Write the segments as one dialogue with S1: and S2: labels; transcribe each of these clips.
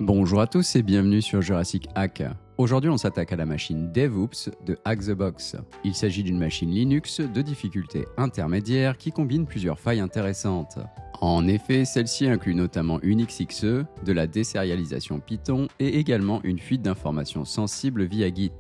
S1: Bonjour à tous et bienvenue sur Jurassic Hack. Aujourd'hui on s'attaque à la machine DevOps de HackTheBox. Il s'agit d'une machine Linux de difficulté intermédiaire qui combine plusieurs failles intéressantes. En effet, celle-ci inclut notamment une XXE, de la désérialisation Python et également une fuite d'informations sensibles via Git.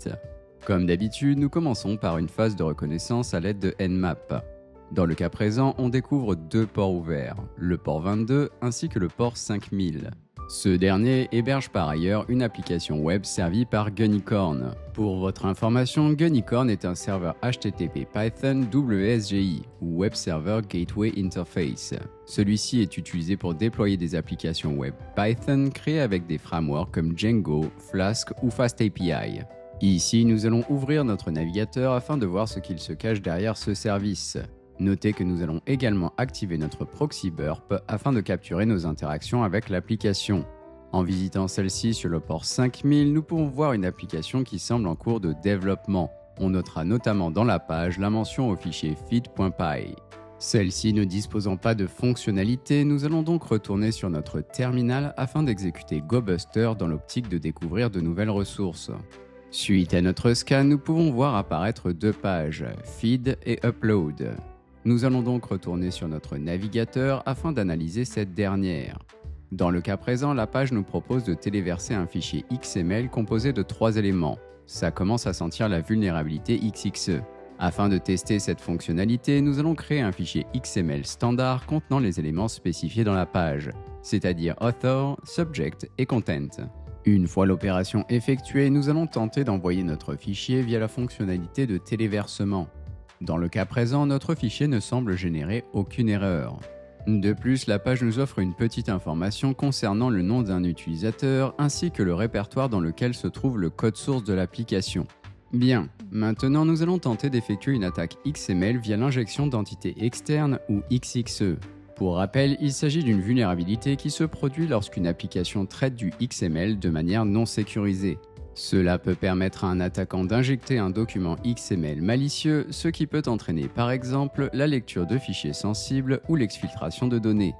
S1: Comme d'habitude, nous commençons par une phase de reconnaissance à l'aide de Nmap. Dans le cas présent, on découvre deux ports ouverts, le port 22 ainsi que le port 5000. Ce dernier héberge par ailleurs une application web servie par Gunicorn. Pour votre information, Gunicorn est un serveur HTTP Python WSGI ou Web Server Gateway Interface. Celui-ci est utilisé pour déployer des applications web Python créées avec des frameworks comme Django, Flask ou FastAPI. Ici, nous allons ouvrir notre navigateur afin de voir ce qu'il se cache derrière ce service. Notez que nous allons également activer notre proxy burp afin de capturer nos interactions avec l'application. En visitant celle-ci sur le port 5000, nous pouvons voir une application qui semble en cours de développement. On notera notamment dans la page la mention au fichier feed.py. Celle-ci ne disposant pas de fonctionnalité, nous allons donc retourner sur notre terminal afin d'exécuter GoBuster dans l'optique de découvrir de nouvelles ressources. Suite à notre scan, nous pouvons voir apparaître deux pages, Feed et Upload. Nous allons donc retourner sur notre navigateur afin d'analyser cette dernière. Dans le cas présent, la page nous propose de téléverser un fichier XML composé de 3 éléments. Ça commence à sentir la vulnérabilité XXE. Afin de tester cette fonctionnalité, nous allons créer un fichier XML standard contenant les éléments spécifiés dans la page, c'est-à-dire author, subject et content. Une fois l'opération effectuée, nous allons tenter d'envoyer notre fichier via la fonctionnalité de téléversement. Dans le cas présent, notre fichier ne semble générer aucune erreur. De plus, la page nous offre une petite information concernant le nom d'un utilisateur ainsi que le répertoire dans lequel se trouve le code source de l'application. Bien, maintenant nous allons tenter d'effectuer une attaque XML via l'injection d'entités externes ou XXE. Pour rappel, il s'agit d'une vulnérabilité qui se produit lorsqu'une application traite du XML de manière non sécurisée. Cela peut permettre à un attaquant d'injecter un document XML malicieux, ce qui peut entraîner par exemple la lecture de fichiers sensibles ou l'exfiltration de données.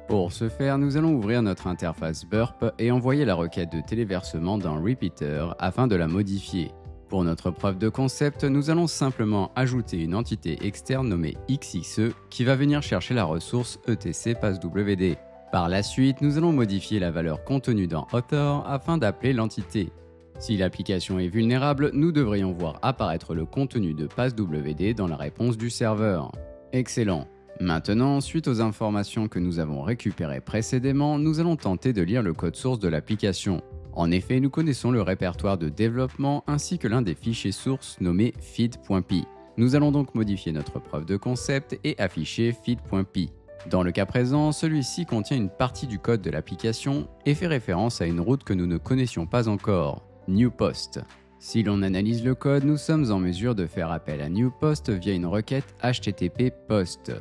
S1: Pour ce faire, nous allons ouvrir notre interface burp et envoyer la requête de téléversement dans Repeater afin de la modifier. Pour notre preuve de concept, nous allons simplement ajouter une entité externe nommée XXE qui va venir chercher la ressource etc passwd. Par la suite, nous allons modifier la valeur contenue dans author afin d'appeler l'entité. Si l'application est vulnérable, nous devrions voir apparaître le contenu de passwd dans la réponse du serveur. Excellent. Maintenant, suite aux informations que nous avons récupérées précédemment, nous allons tenter de lire le code source de l'application. En effet, nous connaissons le répertoire de développement ainsi que l'un des fichiers sources nommé feed.py. Nous allons donc modifier notre preuve de concept et afficher feed.py. Dans le cas présent, celui-ci contient une partie du code de l'application et fait référence à une route que nous ne connaissions pas encore, newPost. Si l'on analyse le code, nous sommes en mesure de faire appel à newPost via une requête HTTP POST.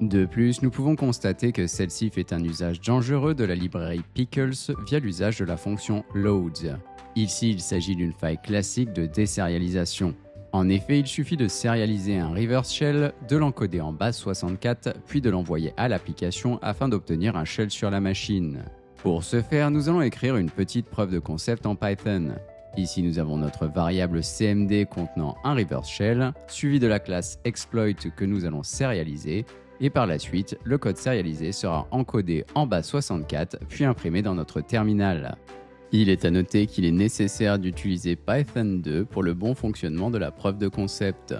S1: De plus, nous pouvons constater que celle-ci fait un usage dangereux de la librairie Pickles via l'usage de la fonction loads. Ici, il s'agit d'une faille classique de désérialisation. En effet, il suffit de sérialiser un reverse shell, de l'encoder en base 64, puis de l'envoyer à l'application afin d'obtenir un shell sur la machine. Pour ce faire, nous allons écrire une petite preuve de concept en Python. Ici, nous avons notre variable cmd contenant un reverse shell, suivi de la classe exploit que nous allons sérialiser, et par la suite, le code sérialisé sera encodé en base 64, puis imprimé dans notre terminal. Il est à noter qu'il est nécessaire d'utiliser Python 2 pour le bon fonctionnement de la preuve de concept.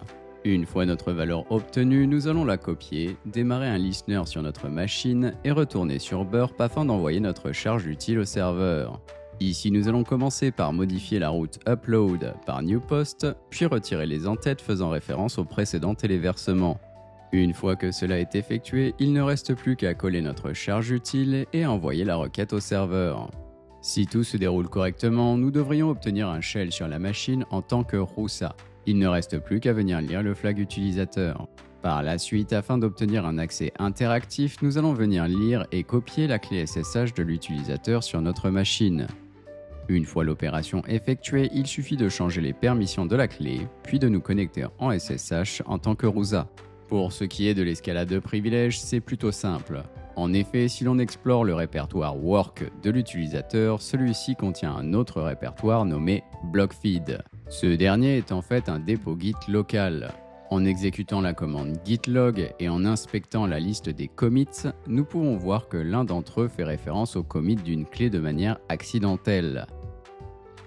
S1: Une fois notre valeur obtenue, nous allons la copier, démarrer un listener sur notre machine et retourner sur burp afin d'envoyer notre charge utile au serveur. Ici, nous allons commencer par modifier la route upload par newPost, puis retirer les entêtes faisant référence au précédent téléversement. Une fois que cela est effectué, il ne reste plus qu'à coller notre charge utile et à envoyer la requête au serveur. Si tout se déroule correctement, nous devrions obtenir un shell sur la machine en tant que RUSA. Il ne reste plus qu'à venir lire le flag utilisateur. Par la suite, afin d'obtenir un accès interactif, nous allons venir lire et copier la clé SSH de l'utilisateur sur notre machine. Une fois l'opération effectuée, il suffit de changer les permissions de la clé, puis de nous connecter en SSH en tant que RUSA. Pour ce qui est de l'escalade de privilèges, c'est plutôt simple. En effet, si l'on explore le répertoire Work de l'utilisateur, celui-ci contient un autre répertoire nommé Blockfeed. Ce dernier est en fait un dépôt Git local. En exécutant la commande git log et en inspectant la liste des commits, nous pouvons voir que l'un d'entre eux fait référence au commit d'une clé de manière accidentelle.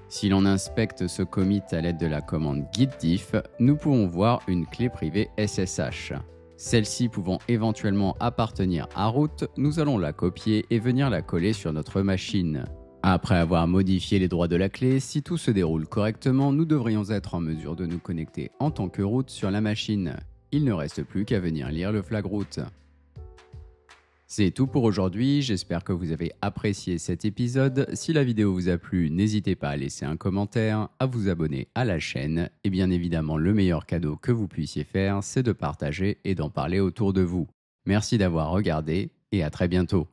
S1: Si l'on inspecte ce commit à l'aide de la commande git diff, nous pouvons voir une clé privée SSH. Celle-ci pouvant éventuellement appartenir à root, nous allons la copier et venir la coller sur notre machine. Après avoir modifié les droits de la clé, si tout se déroule correctement, nous devrions être en mesure de nous connecter en tant que root sur la machine. Il ne reste plus qu'à venir lire le flag root. C'est tout pour aujourd'hui, j'espère que vous avez apprécié cet épisode. Si la vidéo vous a plu, n'hésitez pas à laisser un commentaire, à vous abonner à la chaîne. Et bien évidemment, le meilleur cadeau que vous puissiez faire, c'est de partager et d'en parler autour de vous. Merci d'avoir regardé et à très bientôt.